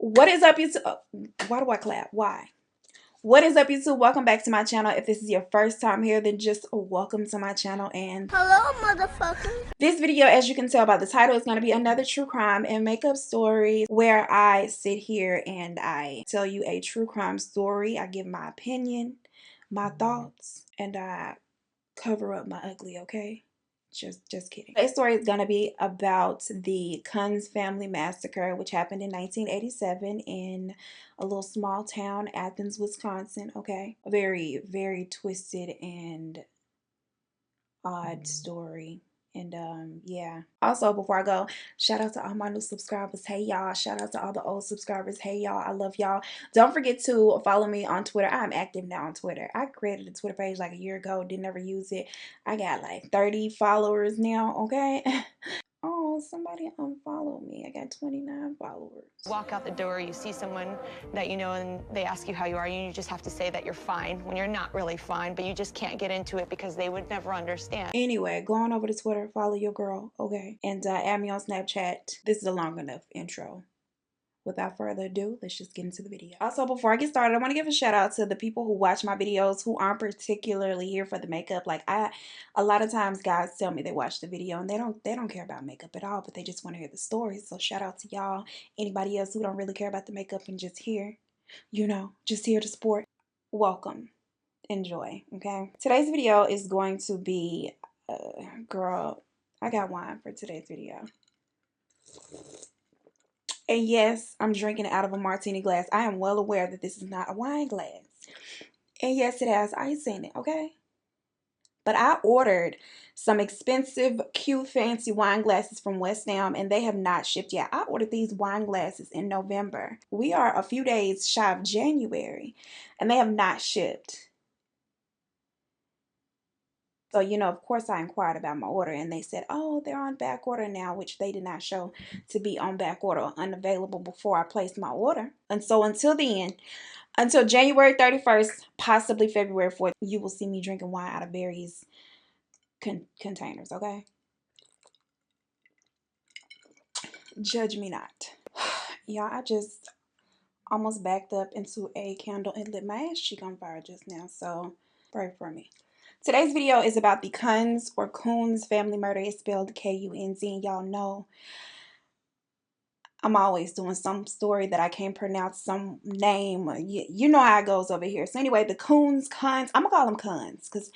What is up, YouTube? Why do I clap? Why? What is up, YouTube? Welcome back to my channel. If this is your first time here, then just welcome to my channel. And hello, motherfucker. This video, as you can tell by the title, is going to be another true crime and makeup story where I sit here and I tell you a true crime story. I give my opinion, my thoughts, and I cover up my ugly, okay? Just kidding. Today's story is going to be about the Kunz family massacre, which happened in 1987 in a little small town, Athens, Wisconsin, okay? A very, very twisted and odd story. And yeah. Also, before I go, shout out to all my new subscribers. Hey y'all. Shout out to all the old subscribers. Hey y'all. I love y'all. Don't forget to follow me on Twitter. I'm active now on Twitter. I created a Twitter page like a year ago. Didn't ever use it. I got like 30 followers now. Okay. Oh, somebody unfollowed me. I got 29 followers. Walk out the door, you see someone that you know, and they ask you how you are, and you just have to say that you're fine when you're not really fine, but you just can't get into it because they would never understand. Anyway, go on over to Twitter, follow your girl, okay? And add me on Snapchat. This is a long enough intro. Without further ado, let's just get into the video. Also, before I get started, I want to give a shout out to the people who watch my videos who aren't particularly here for the makeup. Like a lot of times guys tell me they watch the video and they don't care about makeup at all, but they just want to hear the stories. So shout out to y'all. Anybody else who don't really care about the makeup and just here, you know, just here to support. Welcome. Enjoy, okay? Today's video is going to be, girl, I got wine for today's video. And yes, I'm drinking out of a martini glass. I am well aware that this is not a wine glass. And yes, it has ice in it, okay? But I ordered some expensive, cute, fancy wine glasses from West Ham, and they have not shipped yet. I ordered these wine glasses in November. We are a few days shy of January, and they have not shipped. So, you know, of course I inquired about my order and they said, oh, they're on back order now, which they did not show to be on back order or unavailable before I placed my order. And so until then, until January 31st, possibly February 4th, you will see me drinking wine out of various containers, okay? Judge me not. Y'all, I just almost backed up into a candle and lit my ass cheek on fire just now, so pray for me. Today's video is about the Kunz or Kunz family murder. It's spelled K-U-N-Z, and y'all know I'm always doing some story that I can't pronounce, some name. You know how it goes over here. So anyway, the Kunz, I'm going to call them Kunz because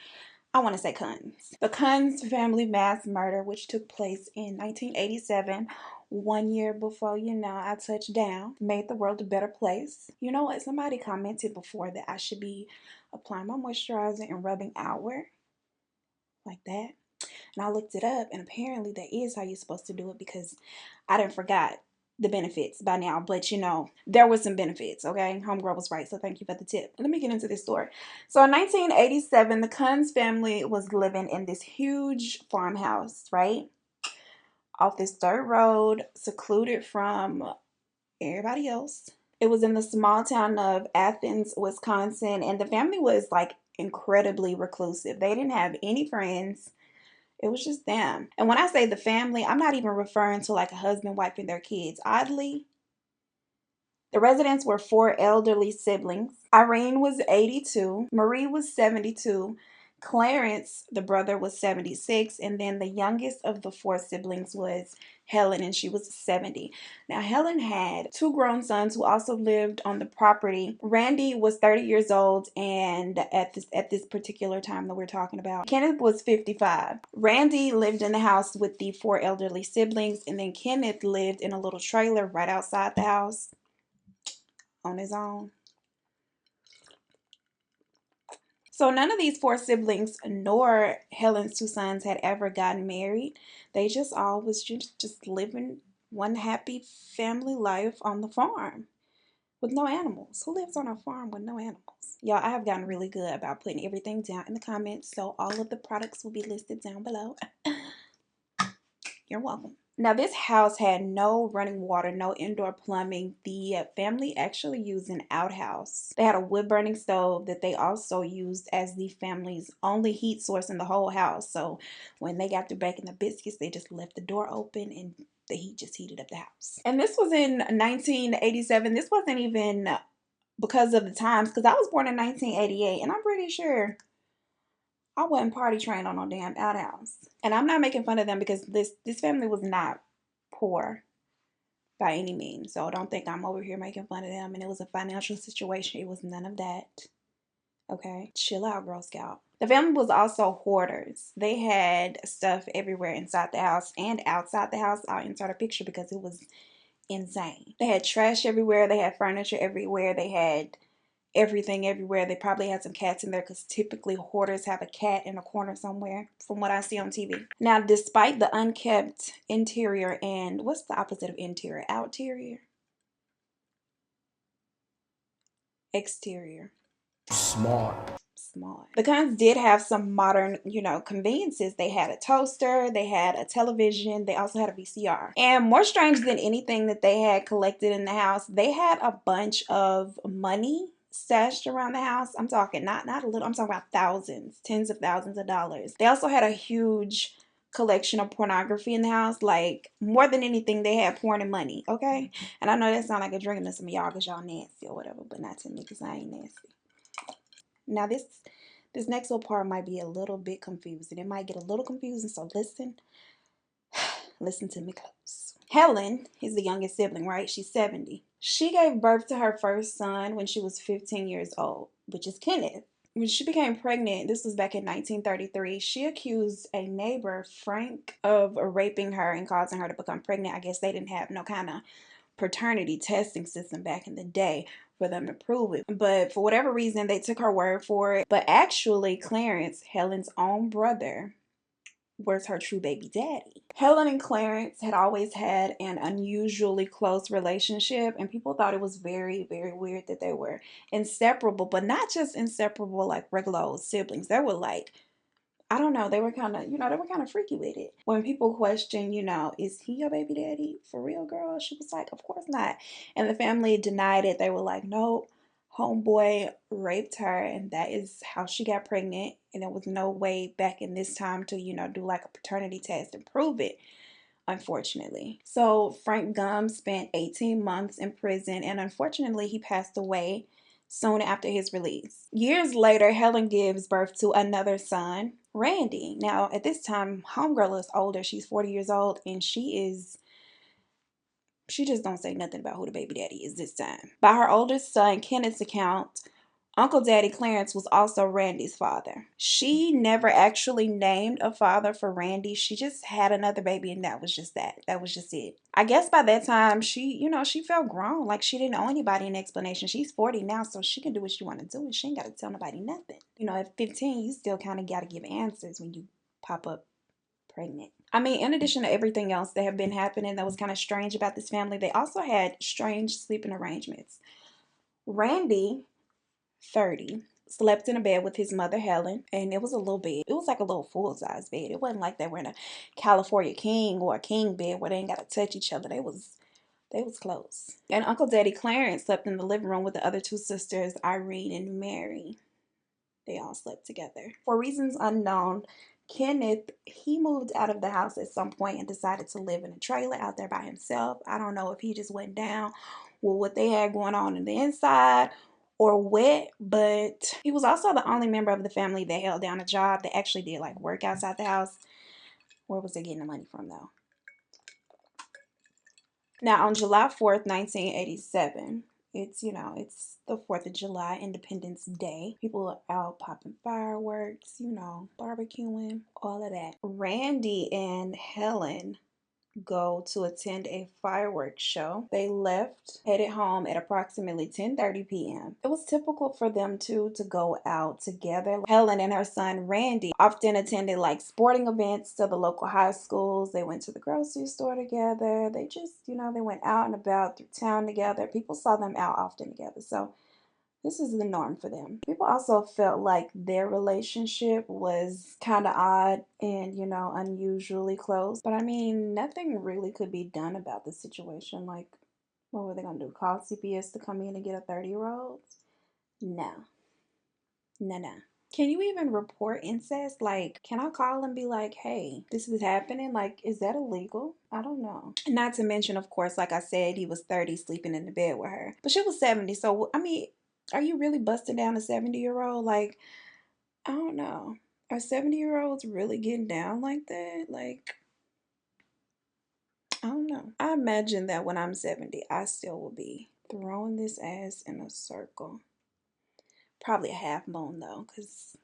I want to say Kunz. The Kunz family mass murder, which took place in 1987, 1 year before, you know, I touched down, made the world a better place. You know what? Somebody commented before that I should be applying my moisturizer and rubbing outward like that. And I looked it up, and apparently that is how you're supposed to do it because I didn't forgot the benefits by now, but you know, there was some benefits, okay? Homegirl was right, so thank you for the tip. Let me get into this story. So in 1987, the Kunz family was living in this huge farmhouse, right? Off this dirt road, secluded from everybody else. It was in the small town of Athens, Wisconsin, and the family was like incredibly reclusive. They didn't have any friends. It was just them. And when I say the family, I'm not even referring to like a husband, wife, and their kids. Oddly, the residents were 4 elderly siblings. Irene was 82. Marie was 72. Clarence, the brother, was 76. And then the youngest of the 4 siblings was Helen, and she was 70. Now, Helen had 2 grown sons who also lived on the property. Randy was 30 years old, and at this particular time that we're talking about, Kenneth was 55. Randy lived in the house with the 4 elderly siblings, and then Kenneth lived in a little trailer right outside the house on his own. So none of these 4 siblings nor Helen's 2 sons had ever gotten married. They just all was just living one happy family life on the farm with no animals. Who lives on a farm with no animals? Y'all, I have gotten really good about putting everything down in the comments, so all of the products will be listed down below. You're welcome. Now, this house had no running water, no indoor plumbing. The family actually used an outhouse. They had a wood-burning stove that they also used as the family's only heat source in the whole house. So when they got to baking the biscuits, they just left the door open and the heat just heated up the house. And this was in 1987. This wasn't even because of the times, because I was born in 1988, and I'm pretty sure I wasn't party trained on no damn outhouse. And I'm not making fun of them, because this family was not poor by any means. So don't think I'm over here making fun of them and it was a financial situation. It was none of that. Okay, chill out, Girl Scout. The family was also hoarders. They had stuff everywhere inside the house and outside the house. I'll insert a picture because it was insane. They had trash everywhere. They had furniture everywhere. They had everything everywhere. They probably had some cats in there, because typically hoarders have a cat in a corner somewhere, from what I see on TV. Now, despite the unkept interior and what's the opposite of interior? Outerior? Exterior. Smart. The Kunz did have some modern, conveniences. They had a toaster, they had a television, they also had a VCR. And more strange than anything that they had collected in the house, they had a bunch of money stashed around the house. I'm talking not a little, I'm talking about thousands, tens of thousands of dollars. They also had a huge collection of pornography in the house. Like, more than anything, they had porn and money, okay? And I know that sounds like a drink to some of y'all because y'all nasty or whatever, but not to me because I ain't nasty. Now this next little part might be a little bit confusing. It might get a little confusing, so listen to me close. Helen is the youngest sibling, right? She's 70. She gave birth to her first son when she was 15 years old, which is Kenneth. When she became pregnant, this was back in 1933, she accused a neighbor, Frank, of raping her and causing her to become pregnant. I guess they didn't have no kind of paternity testing system back in the day for them to prove it. But for whatever reason, they took her word for it. But actually, Clarence, Helen's own brother, was her true baby daddy. Helen and Clarence had always had an unusually close relationship, and people thought it was very, very weird that they were inseparable, but not just inseparable like regular old siblings. They were like, I don't know, they were kind of freaky with it. When people question, is he your baby daddy? For real, girl? She was like, of course not. And the family denied it. They were like, nope, homeboy raped her, and that is how she got pregnant. And there was no way back in this time to, do like a paternity test and prove it, unfortunately. So Frank Gum spent 18 months in prison, and unfortunately he passed away soon after his release. Years later, Helen gives birth to another son, Randy. Now, at this time, homegirl is older. She's 40 years old, and she just don't say nothing about who the baby daddy is this time. By her oldest son, Kenneth's account, Uncle Daddy Clarence was also Randy's father. She never actually named a father for Randy. She just had another baby, and that was just that. That was just it. I guess by that time, she felt grown. Like, she didn't owe anybody an explanation. She's 40 now, so she can do what she want to do, and she ain't got to tell nobody nothing. At 15, you still kind of got to give answers when you pop up pregnant. I mean, in addition to everything else that had been happening that was kind of strange about this family, they also had strange sleeping arrangements. Randy, 30, slept in a bed with his mother, Helen, and it was a little bed. It was like a little full-size bed. It wasn't like they were in a California king or a king bed where they ain't got to touch each other. They was close. And Uncle Daddy Clarence slept in the living room with the other two sisters, Irene and Mary. They all slept together. For reasons unknown, Kenneth, he moved out of the house at some point and decided to live in a trailer out there by himself. I don't know if he just went down with what they had going on in the inside or what, but he was also the only member of the family that held down a job that actually did like work outside the house. Where was they getting the money from though? Now on July 4th, 1987, it's the 4th of July, Independence Day. People are out popping fireworks, barbecuing, all of that. Randy and Helen go to attend a fireworks show. They left, headed home at approximately 10:30 p.m. It was typical for them two to go out together. Helen and her son Randy often attended like sporting events to the local high schools. They went to the grocery store together. They just, they went out and about through town together. People saw them out often together. So this is the norm for them. People also felt like their relationship was kind of odd and, unusually close. But I mean, nothing really could be done about the situation. Like, what were they going to do? Call CPS to come in and get a 30-year-old? No. No, no. Can you even report incest? Like, can I call and be like, hey, this is happening? Like, is that illegal? I don't know. Not to mention, of course, like I said, he was 30 sleeping in the bed with her. But she was 70. So, I mean, are you really busting down a 70-year-old? Like, I don't know. Are 70-year-olds really getting down like that? Like, I don't know. I imagine that when I'm 70, I still will be throwing this ass in a circle. Probably a half moon though, because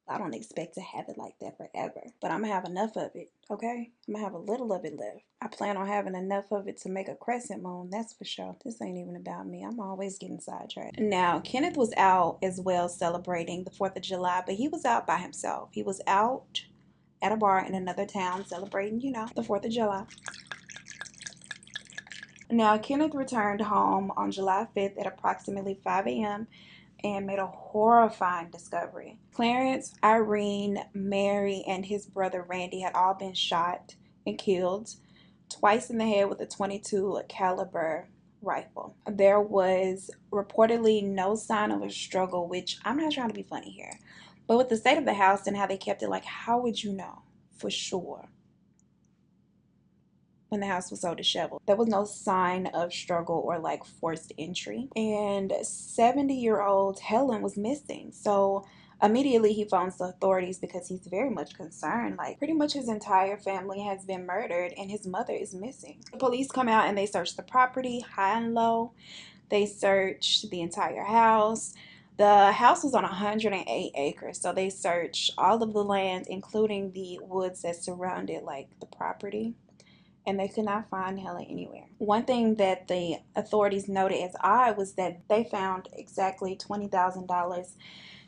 I don't expect to have it like that forever. But I'm gonna have enough of it, okay? I'm gonna have a little of it left. I plan on having enough of it to make a crescent moon, that's for sure. This ain't even about me. I'm always getting sidetracked. Now, Kenneth was out as well celebrating the 4th of July, but he was out by himself. He was out at a bar in another town celebrating, you know, the 4th of July. Now, Kenneth returned home on July 5th at approximately 5 a.m. and made a horrifying discovery. Clarence, Irene, Mary, and his brother Randy had all been shot and killed twice in the head with a .22 caliber rifle. There was reportedly no sign of a struggle, which I'm not trying to be funny here, but with the state of the house and how they kept it, like, how would you know for sure when the house was so disheveled? There was no sign of struggle or like forced entry. And 70-year-old Helen was missing. So immediately he phones the authorities because he's very much concerned. Like, pretty much his entire family has been murdered and his mother is missing. The police come out and they search the property high and low. They search the entire house. The house was on 108 acres, so they searched all of the land, including the woods that surrounded like the property, and they could not find Helen anywhere. One thing that the authorities noted as odd was that they found exactly $20,000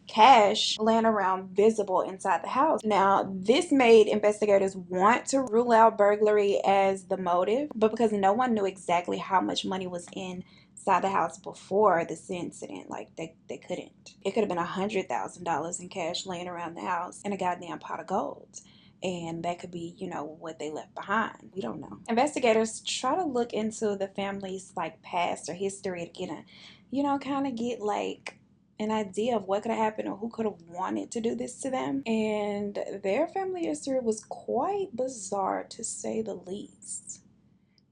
cash laying around visible inside the house. Now, this made investigators want to rule out burglary as the motive, but because no one knew exactly how much money was inside the house before this incident, like they couldn't. It could have been $100,000 in cash laying around the house and a goddamn pot of gold. And that could be, you know, what they left behind. We don't know. Investigators try to look into the family's like past or history to get a, you know, kind of get like an idea of what could have happened or who could have wanted to do this to them. And their family history was quite bizarre, to say the least.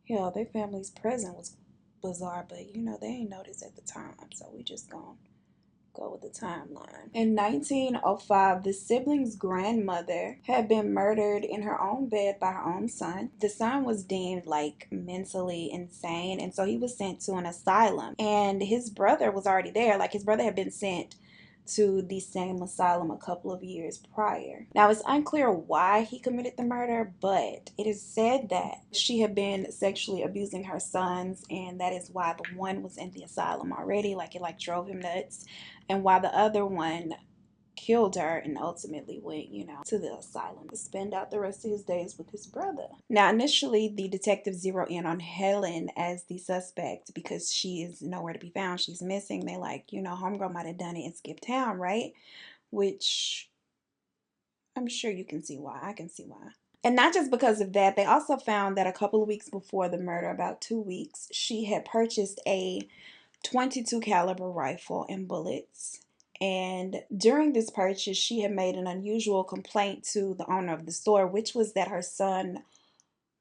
Hell, their family's present was bizarre, but you know, they ain't noticed at the time, so we just gonna go with the timeline. In 1905, the siblings' grandmother had been murdered in her own bed by her own son. The son was deemed like mentally insane, and so he was sent to an asylum. And his brother was already there. Like, his brother had been sent to the same asylum a couple of years prior. Now, it's unclear why he committed the murder, but it is said that she had been sexually abusing her sons, and that is why the one was in the asylum already. Like, it like drove him nuts, and while the other one killed her and ultimately went, you know, to the asylum to spend out the rest of his days with his brother. Now, initially, the detectives zero in on Helen as the suspect because she is nowhere to be found. She's missing. They like, you know, homegirl might have done it and skipped town, right? Which I'm sure you can see why. I can see why. And not just because of that, they also found that a couple of weeks before the murder, about 2 weeks, she had purchased a .22 caliber rifle and bullets. And during this purchase, she had made an unusual complaint to the owner of the store, which was that her son,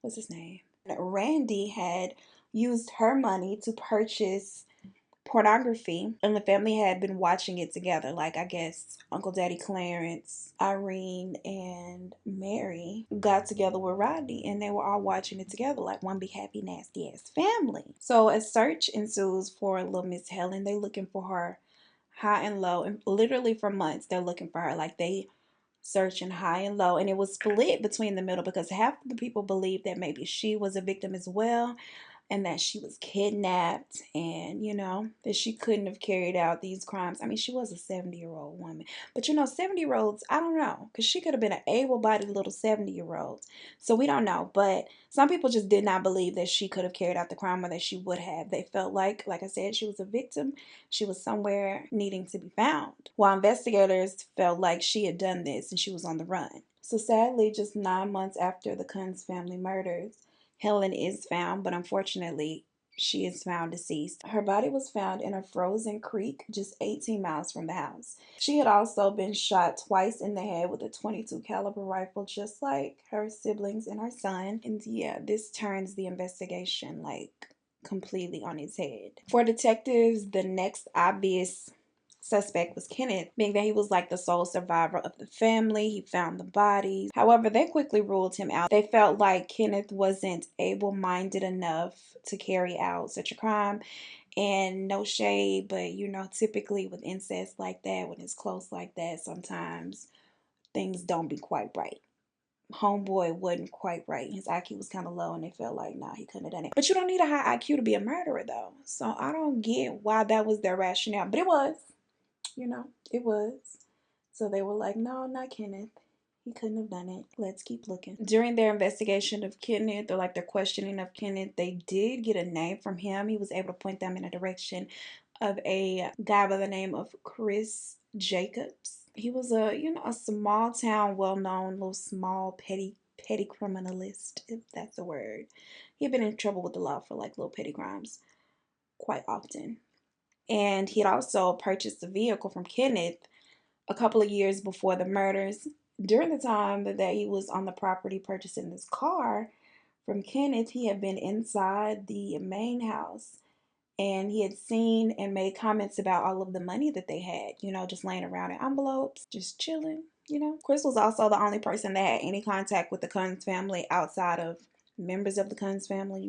what's his name? Randy, had used her money to purchase pornography, and the family had been watching it together. Like, I guess Uncle Daddy Clarence, Irene, and Mary got together with Rodney, and they were all watching it together like one big happy nasty ass family. So a search ensues for little Miss Helen. They looking for her high and low, and literally for months they're looking for her. Like, they searching high and low, and it was split between the middle because half of the people believed that maybe she was a victim as well, and that she was kidnapped, and you know, that she couldn't have carried out these crimes. I mean, she was a 70-year-old woman, but you know, 70-year-olds, I don't know, because she could have been an able-bodied little 70-year-old, so we don't know. But some people just did not believe that she could have carried out the crime, or that she would have. They felt like I said, she was a victim. She was somewhere needing to be found, while investigators felt like she had done this and she was on the run. So sadly, just 9 months after the Kunz family murders, Helen is found, but unfortunately, she is found deceased. Her body was found in a frozen creek just 18 miles from the house. She had also been shot twice in the head with a .22 caliber rifle, just like her siblings and her son. And yeah, this turns the investigation like completely on its head. For detectives, the next obvious suspect was Kenneth, being that he was like the sole survivor of the family. He found the bodies. However, they quickly ruled him out. They felt like Kenneth wasn't able-minded enough to carry out such a crime. And no shade, but you know, typically with incest like that, when it's close like that, sometimes things don't be quite right. Homeboy wasn't quite right. His IQ was kind of low, and they felt like, nah, he couldn't have done it. But you don't need a high IQ to be a murderer, though. So I don't get why that was their rationale. But it was. You know, it was. So they were like, no, not Kenneth. He couldn't have done it. Let's keep looking. During their investigation of Kenneth, or like their questioning of Kenneth, they did get a name from him. He was able to point them in a direction of a guy by the name of Chris Jacobs. He was a small town, well-known, little small, petty criminalist, if that's a word. He had been in trouble with the law for like little petty crimes quite often. And he had also purchased a vehicle from Kenneth a couple of years before the murders. During the time that he was on the property purchasing this car from Kenneth, he had been inside the main house, and he had seen and made comments about all of the money that they had, just laying around in envelopes, just chilling. Chris was also the only person that had any contact with the Kunz family outside of members of the Kunz family,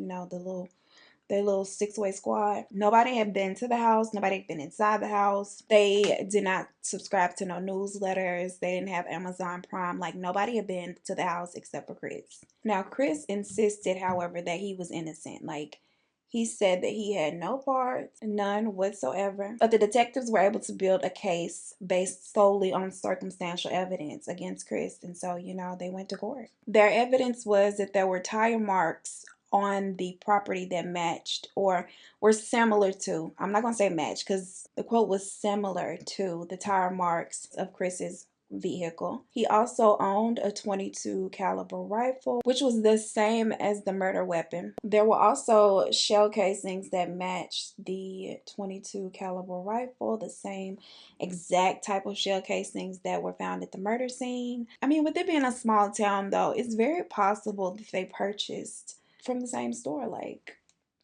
their little six-way squad. Nobody had been to the house. Nobody had been inside the house. They did not subscribe to no newsletters. They didn't have Amazon Prime. Like, nobody had been to the house except for Chris. Now, Chris insisted, however, that he was innocent. Like, he said that he had no parts, none whatsoever. But the detectives were able to build a case based solely on circumstantial evidence against Chris. And so, they went to court. Their evidence was that there were tire marks on the property that matched or were similar to, I'm not going to say match because the quote was similar to the tire marks of Chris's vehicle. He also owned a .22 caliber rifle, which was the same as the murder weapon. There were also shell casings that matched the .22 caliber rifle, the same exact type of shell casings that were found at the murder scene. I mean, with it being a small town though, it's very possible that they purchased from the same store. Like,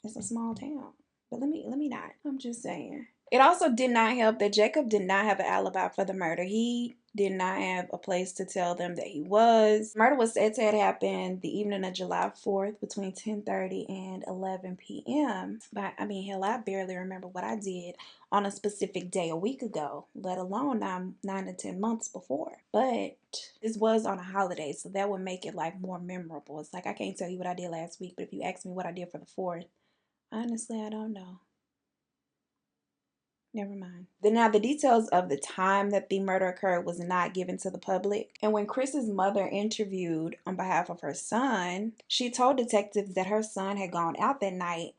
it's a small town. But let me not. I'm just saying. It also did not help that Jacob did not have an alibi for the murder. He did not have a place to tell them that he was. Murder was said to have happened the evening of July 4th between 10:30 and 11 p.m. But I mean, hell, I barely remember what I did on a specific day a week ago, let alone 9 to 10 months before. But this was on a holiday, so that would make it like more memorable. It's like, I can't tell you what I did last week, but if you ask me what I did for the 4th, honestly, I don't know. Never mind. Now, the details of the time that the murder occurred was not given to the public. And when Chris's mother interviewed on behalf of her son, she told detectives that her son had gone out that night,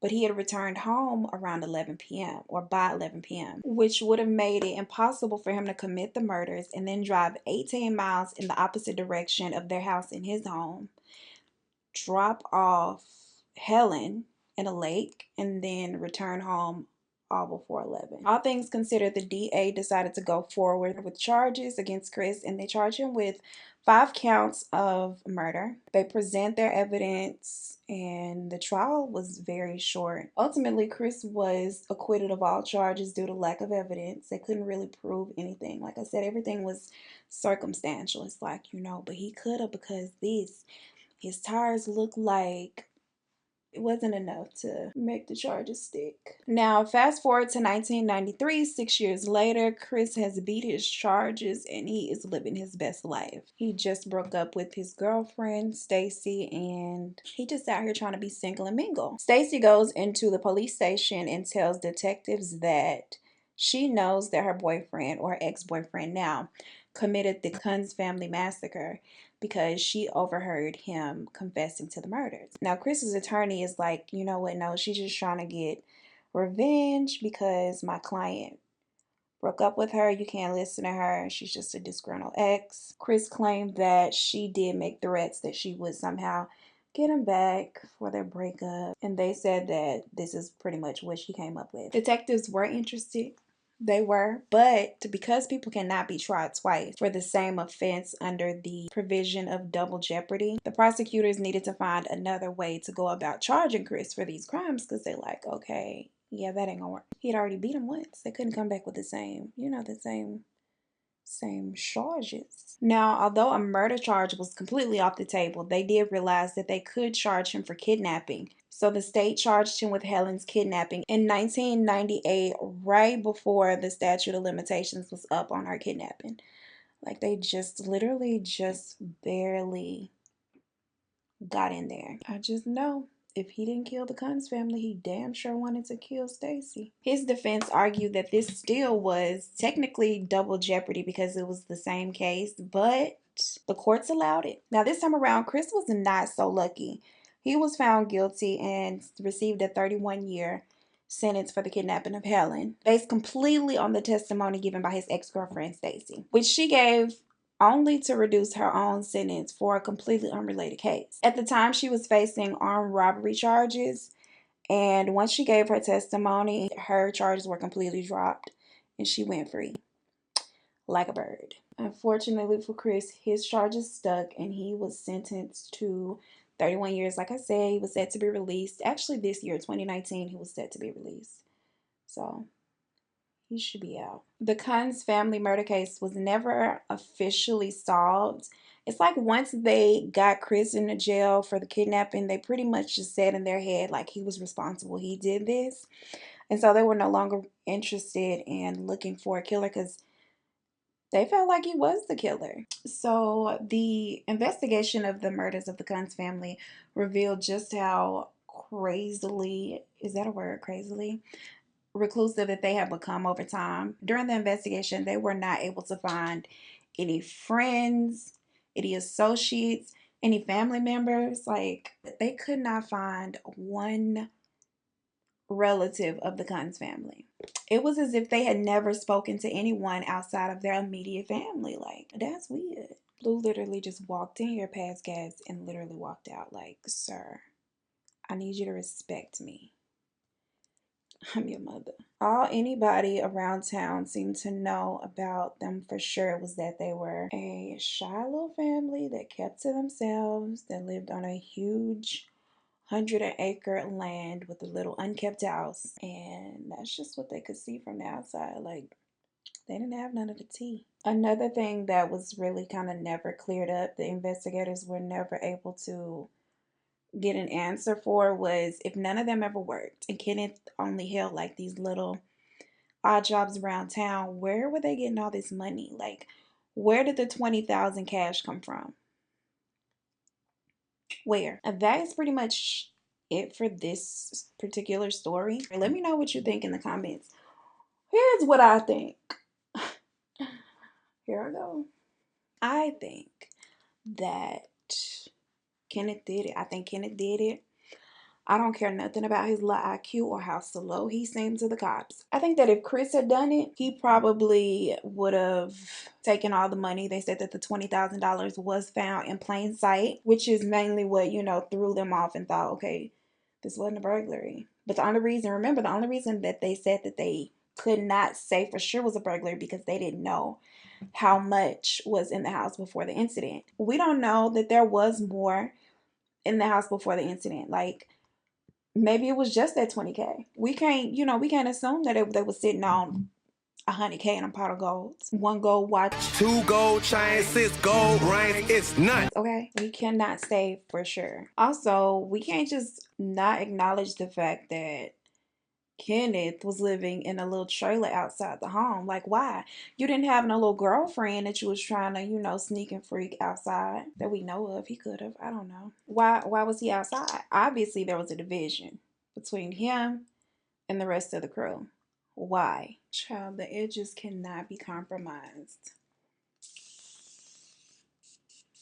but he had returned home around 11 p.m. or by 11 p.m., which would have made it impossible for him to commit the murders and then drive 18 miles in the opposite direction of their house in his home, drop off Helen in a lake, and then return home all before 11. All things considered, the DA decided to go forward with charges against Chris, and they charged him with 5 counts of murder. They present their evidence, and the trial was very short. Ultimately, Chris was acquitted of all charges due to lack of evidence. They couldn't really prove anything. Like I said, everything was circumstantial. It's like, but he could have, because his tires look like it wasn't enough to make the charges stick. Now, fast forward to 1993, 6 years later, Chris has beat his charges and he is living his best life. He just broke up with his girlfriend, Stacy, and he just out here trying to be single and mingle. Stacy goes into the police station and tells detectives that she knows that her boyfriend, or ex-boyfriend now, committed the Kunz family massacre because she overheard him confessing to the murders. Now, Chris's attorney is like, you know what, no, she's just trying to get revenge because my client broke up with her. You can't listen to her. She's just a disgruntled ex. Chris claimed that she did make threats that she would somehow get him back for their breakup. And they said that this is pretty much what she came up with. Detectives were interested. They were, but because people cannot be tried twice for the same offense under the provision of double jeopardy, the prosecutors needed to find another way to go about charging Chris for these crimes, because they're like, okay, yeah, that ain't gonna work. He had already beat him once. They couldn't come back with the same, the same charges. Now, although a murder charge was completely off the table, they did realize that they could charge him for kidnapping. So the state charged him with Helen's kidnapping in 1998, right before the statute of limitations was up on her kidnapping. Like, they just literally just barely got in there. I just know if he didn't kill the Kunz family, he damn sure wanted to kill Stacy. His defense argued that this still was technically double jeopardy because it was the same case, but the courts allowed it. Now, this time around, Chris was not so lucky. He was found guilty and received a 31-year sentence for the kidnapping of Helen, based completely on the testimony given by his ex-girlfriend Stacy, which she gave only to reduce her own sentence for a completely unrelated case. At the time, she was facing armed robbery charges, and once she gave her testimony, her charges were completely dropped and she went free like a bird. Unfortunately for Chris, his charges stuck and he was sentenced to 31 years. Like I said, he was set to be released. Actually, this year, 2019, he was set to be released. So he should be out. The Kunz family murder case was never officially solved. It's like once they got Chris in the jail for the kidnapping, they pretty much just said in their head like he was responsible. He did this. And so they were no longer interested in looking for a killer because they felt like he was the killer. So the investigation of the murders of the Kunz family revealed just how crazily, is that a word, crazily? Reclusive that they have become over time. During the investigation, they were not able to find any friends, any associates, any family members. Like, they could not find one relative of the Kunz family. It was as if they had never spoken to anyone outside of their immediate family. Like, that's weird. Lou literally just walked in here past gas and literally walked out. Like, sir, I need you to respect me. I'm your mother. All anybody around town seemed to know about them for sure was that they were a shy little family that kept to themselves, that lived on a huge 100-acre land with a little unkept house. And that's just what they could see from the outside. Like, they didn't have none of the tea. Another thing that was really kind of never cleared up, the investigators were never able to get an answer for, was if none of them ever worked and Kenneth only held like these little odd jobs around town, where were they getting all this money? Like, where did the $20,000 cash come from? Where? And that is pretty much it for this particular story. Let me know what you think in the comments. Here's what I think. Here I go. I think that Kenneth did it. I think Kenneth did it. I don't care nothing about his low IQ or how slow he seemed to the cops. I think that if Chris had done it, he probably would have taken all the money. They said that the $20,000 was found in plain sight, which is mainly what, threw them off and thought, okay, this wasn't a burglary. But the only reason that they said that they could not say for sure was a burglary because they didn't know how much was in the house before the incident. We don't know that there was more in the house before the incident. Like, maybe it was just that $20K. We can't assume that they were sitting on $100K in a pot of gold. One gold watch. 2 gold chains, 6 gold rings, it's nuts. Okay, we cannot say for sure. Also, we can't just not acknowledge the fact that Kenneth was living in a little trailer outside the home. Like, why? You didn't have no little girlfriend that you was trying to, sneak and freak outside that we know of. He could have. I don't know. Why was he outside? Obviously, there was a division between him and the rest of the crew. Why? Child, the edges cannot be compromised.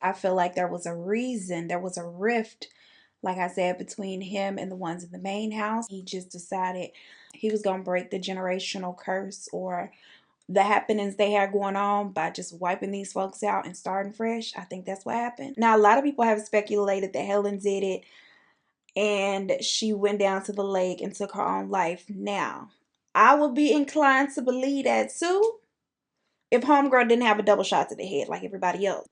I feel like there was a reason. There was a rift, like I said, between him and the ones in the main house. He just decided he was going to break the generational curse or the happenings they had going on by just wiping these folks out and starting fresh. I think that's what happened. Now, a lot of people have speculated that Helen did it and she went down to the lake and took her own life. Now, I would be inclined to believe that too if homegirl didn't have a double shot to the head like everybody else.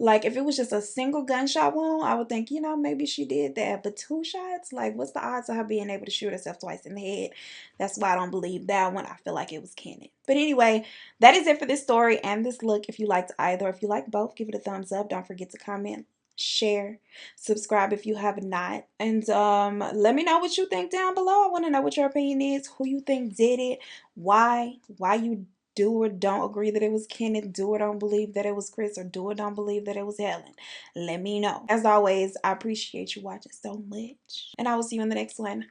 Like, if it was just a single gunshot wound, I would think, maybe she did that. But 2 shots? Like, what's the odds of her being able to shoot herself twice in the head? That's why I don't believe that one. I feel like it was Kenneth. But anyway, that is it for this story and this look. If you liked either, if you like both, give it a thumbs up. Don't forget to comment, share, subscribe if you have not. And let me know what you think down below. I want to know what your opinion is. Who you think did it? Why you do or don't agree that it was Kenneth, do or don't believe that it was Chris, or do or don't believe that it was Helen. Let me know. As always, I appreciate you watching so much, and I will see you in the next one.